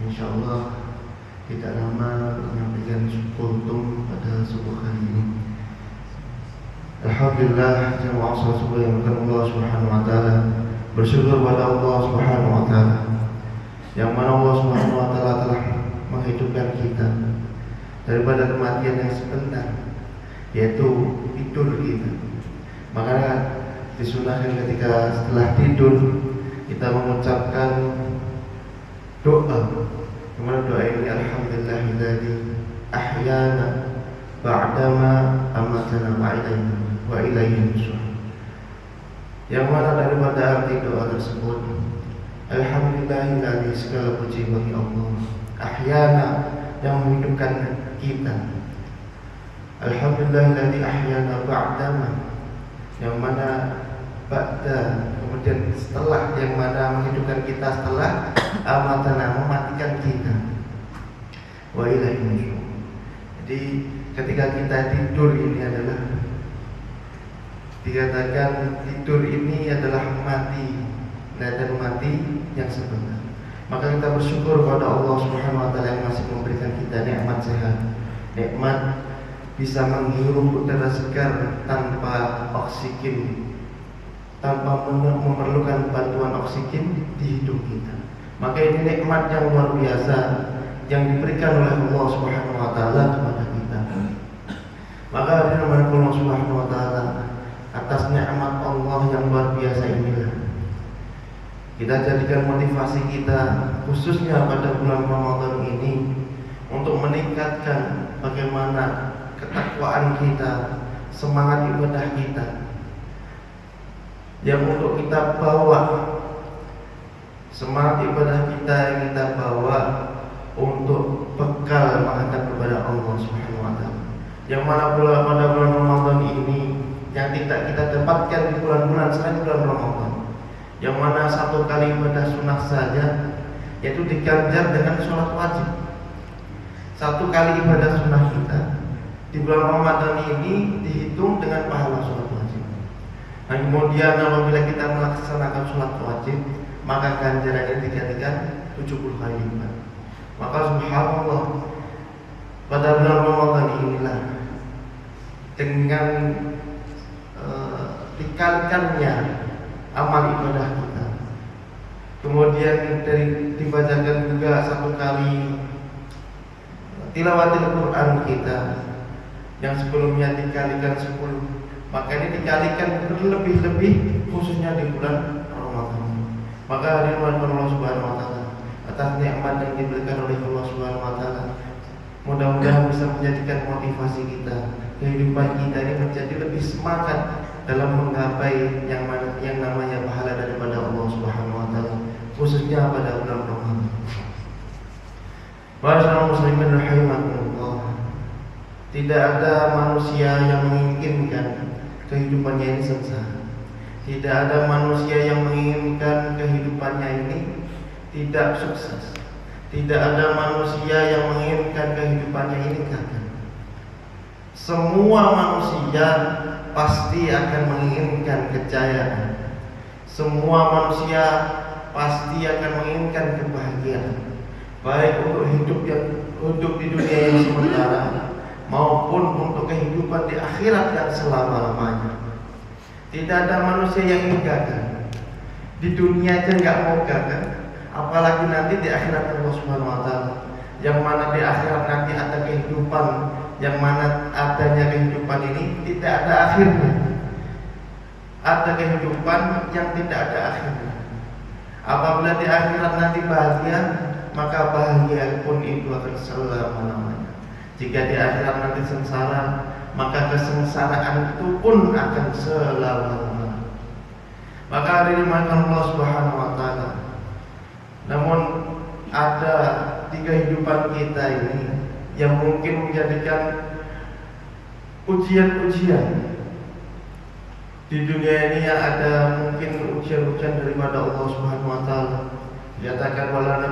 Insyaallah tidak lama menyampaikan kultum pada subuh hari ini. Alhamdulillah, jamaah subuh yang berkat Allah Subhanahu wa taala. Bersyukur pada Allah Subhanahu wa taala yang mana Allah Subhanahu wa taala telah menghidupkan kita daripada kematian yang sebentar, yaitu tidur kita. Maka disunahkan ketika setelah tidur kita mengucapkan doa. Kemudian doa ini, alhamdulillahilladzi ahyana ba'dama amatana wa ilaihi nusyur. Yang mana daripada arti doa tersebut, alhamdulillahilladzi, segala puji bagi Allah, ahyana, yang menghidupkan kita. Alhamdulillahilladzi ahyana ba'dama, yang mana ba'da, kemudian setelah, yang mana menghidupkan kita setelah amatana, mematikan kita, wa ilaihi nusyur. Jadi ketika kita tidur ini adalah dikatakan tidur ini adalah mati, dan mati yang sebentar. Maka kita bersyukur pada Allah Subhanahu wa taala yang masih memberikan kita nikmat sehat, nikmat bisa menghirup udara segar tanpa oksigen, tanpa memerlukan bantuan oksigen di hidung kita. Maka ini nikmat yang luar biasa yang diberikan oleh Allah Subhanahu wa taala kepada kita. Maka dengan Allah Subhanahu wa taala, atas nikmat Allah yang luar biasa inilah kita jadikan motivasi kita, khususnya pada bulan Ramadan ini, untuk meningkatkan bagaimana ketakwaan kita, semangat ibadah kita, yang untuk kita bawa, semangat ibadah kita yang kita bawa untuk bekal menghadap kepada Allah Subhanahu wa taala. Yang mana pada bulan Ramadan ini yang tidak kita dapatkan di bulan-bulan selain bulan Ramadan, yang mana satu kali ibadah sunnah saja yaitu diganjar dengan sholat wajib. Satu kali ibadah sunnah kita di bulan Ramadan ini dihitung dengan pahala sholat wajib. Nah, kemudian apabila kita melaksanakan sholat wajib, maka ganjarannya digantikan 70 kali lipat. Maka subhanallah, pada bulan Ramadan inilah dengan dikalikannya amal ibadah kita, kemudian dibacakan juga satu kali tilawatil Quran kita yang sebelumnya dikalikan 10, maka ini dikalikan berlebih-lebih khususnya di bulan Ramadan. Maka hadirin Allah Subhanahu wa taala, atas nikmat yang diberikan oleh Allah Subhanahu wa taala, mudah-mudahan bisa menjadikan motivasi kita, kehidupan kita ini menjadi lebih semangat dalam menggapai yang namanya pahala daripada Allah Subhanahu wa taala, khususnya pada bulan Ramadan. Wa'alaikum muslimin rahimakumullah. Tidak ada manusia yang menginginkan kehidupannya ini sengsara. Tidak ada manusia yang menginginkan kehidupannya ini tidak sukses. Tidak ada manusia yang menginginkan kehidupannya ini gagal. Semua manusia pasti akan menginginkan kejayaan. Semua manusia pasti akan menginginkan kebahagiaan, baik untuk hidup di dunia yang sementara maupun untuk kehidupan di akhirat yang selama-lamanya. Tidak ada manusia yang ingin gagal. Di dunia aja nggak mau gagal, apalagi nanti di akhirat Allah Subhanahu wa taala, yang mana di akhirat nanti ada kehidupan, yang mana adanya kehidupan ini tidak ada akhirnya. Ada kehidupan yang tidak ada akhirnya. Apabila di akhirat nanti bahagia, maka bahagia pun itu akan selama-lamanya. Jika di akhirat nanti sengsara, maka kesengsaraan itu pun akan selama-lamanya. Maka hadirin Allah Subhanahu wa taala, namun ada di kehidupan kita ini yang mungkin menjadikan ujian-ujian. Di dunia ini ada mungkin ujian-ujian daripada Allah Subhanahu wa taala. Dikatakan wala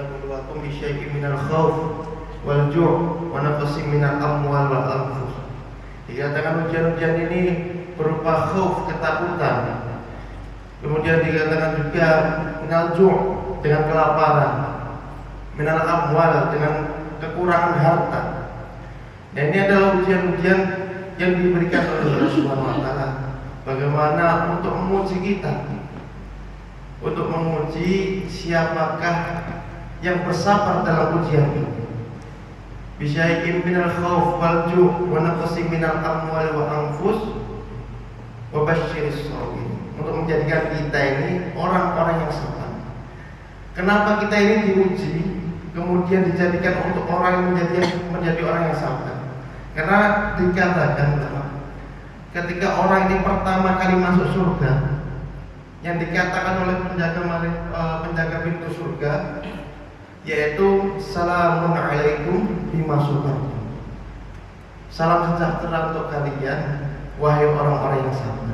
nabluwakum bi syai'in minal khauf wal ju' wa naqsin minal amwal wal anfus. Dikatakan ujian-ujian ini berupa khauf, ketakutan, Kemudian dikatakan juga minal ju' dengan kelaparan, minal amwal dengan kekurangan harta. Dan ini adalah ujian-ujian yang diberikan oleh Allah Subhanahu wa taala. Bagaimana untuk menguji kita, untuk menguji siapakah yang bersabar dalam ujian ini. Bisyai'in minal khauf wal ju' wa naqsin minal amwal wa anfus wa basyiris shabirin. Untuk menjadikan kita ini orang-orang yang sabar. Kenapa kita ini diuji, kemudian dijadikan untuk orang yang menjadi orang yang sabar? Karena dikatakan ketika orang ini pertama kali masuk surga, yang dikatakan oleh penjaga pintu surga, yaitu salamun alaikum bima sabartum. Salam sejahtera untuk kalian, wahai orang-orang yang sabar.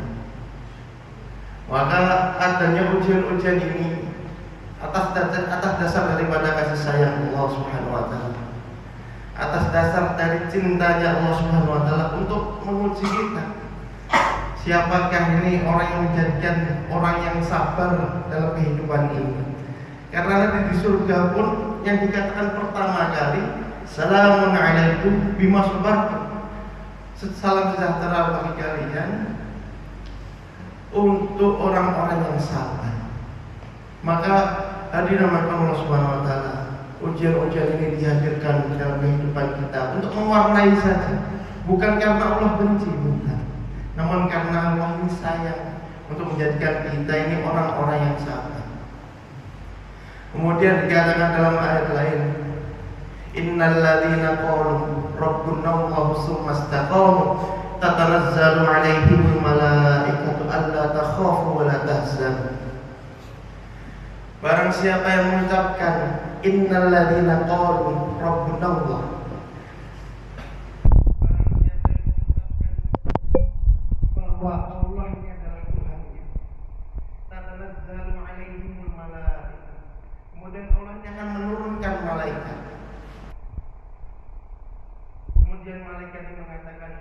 Maka adanya ujian-ujian ini atas dasar daripada kasih sayang Allah Subhanahu wa taala, atas dasar dari cintanya Allah Subhanahu wa taala untuk menguji kita. Siapakah ini orang yang menjadikan orang yang sabar dalam kehidupan ini? Karena nanti di surga pun yang dikatakan pertama kali, salamun alaikum bima sabartum. Salam sejahtera bagi kalian untuk orang-orang yang sabar. Maka hadirin Allah Subhanahu wa taala, ujian-ujian ini dihadirkan dalam kehidupan kita untuk mewarnai saja, bukan karena Allah benci, bukan, namun karena Allah ini sayang untuk menjadikan kita ini orang-orang yang sabar. Kemudian dikatakan dalam ayat lain, innal ladzina qalu rabbuna Allahu tsumma istaqamu tatanazzalu 'alaihimul malaikatu alla takhafu wa la tahzanu. Barang siapa yang mengucapkan innal ladzina qalu rabbuna Allah, bahwa Allah ini adalah Tuhan kita, tatanazzalu 'alaihimul malaikatu, kemudian Allah akan menurunkan malaikat. Kemudian malaikat ini mengatakan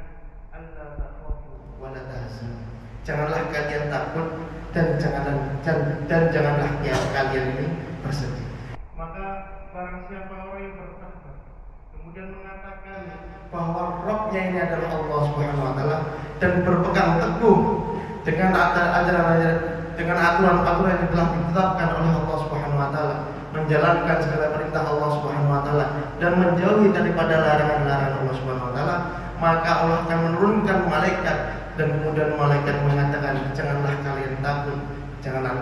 alla takhafu wa la tahzanu, janganlah kalian takut dan janganlah kalian ini bersedih. Maka barang siapa orang yang bertakwa kemudian mengatakan bahwa Rabb-nya ini adalah Allah Subhanahu wa taala dan berpegang teguh dengan aturan-aturan yang telah ditetapkan oleh Allah Subhanahu wa taala, menjalankan segala perintah Allah Subhanahu wa taala dan menjauhi daripada larangan-larangan Allah Subhanahu wa taala, maka Allah akan menurunkan malaikat dan kemudian malaikat mengatakan janganlah kalian takut, janganlah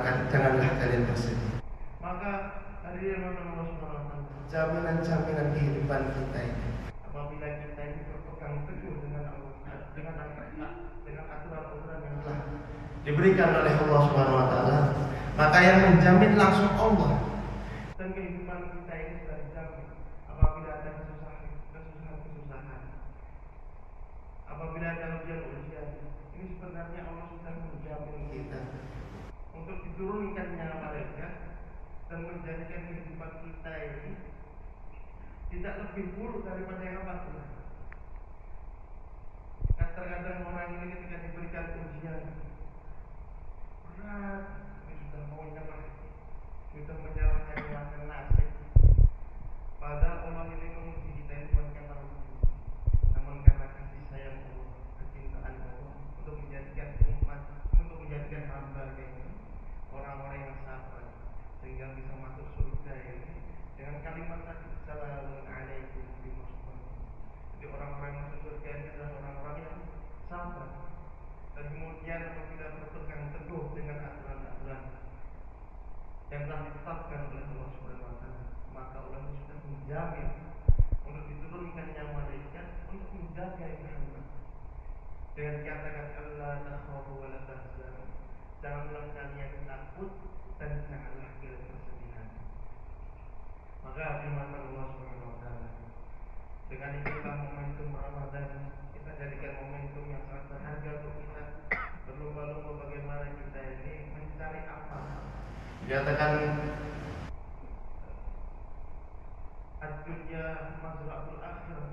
kalian bersedih. Maka hadirin Allah Subhanahu wa taala, jaminan kehidupan kita ini apabila kita ini berpegang teguh dengan Allah, dengan aturan-aturan yang telah diberikan oleh Allah Subhanahu wa taala, maka yang menjamin langsung Allah, dan kehidupan kita ini sudah dijamin. Apabila ada kesusahan, apabila ada ujian, ini sebenarnya Allah sudah menjamin kita untuk diturunkannya malaikat dan menjadikan kehidupan kita ini tidak lebih buruk daripada yang apa. Kadang-kadang orang ini ketika diberikan ujian berat, ini sudah mau nyerah, sudah menyalahkan nasib. Padahal Allah ini menguji kita ini bukan karena uji, namun karena kasih sayang Allah, kecintaan Allah untuk menjadikan umat, untuk menjadikan hamba ini orang-orang yang sabar sehingga bisa masuk surga ini dengan kalimat tadi salamun alaikum bima sabartum. Jadi orang-orang yang masuk surga ini adalah orang-orang yang sabar dan kemudian apabila berpegang teguh dengan aturan-aturan yang telah ditetapkan oleh Allah Subhanahu wa taala, maka Allah sudah menjamin untuk diturunkannya malaikat untuk menjaga hamba. Dengan dikatakan alla takhafu wa la tahzanu, janganlah kalian takut dan janganlah kalian bersedih. Maka firman Allah Subhanahu wa taala, dengan itulah momentum Ramadan kita jadikan momentum yang sangat berharga untuk kita berlomba-lomba bagaimana kita ini mencari amal. Dikatakan ad-dunya mazra'atul akhirah,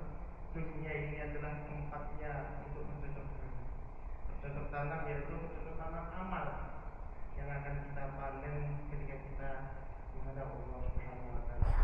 dunia ini adalah tempatnya untuk bercocok tanam, yaitu bercocok tanam amal yang akan kita panen ketika kita menghadap Allah Subhanahu wa taala.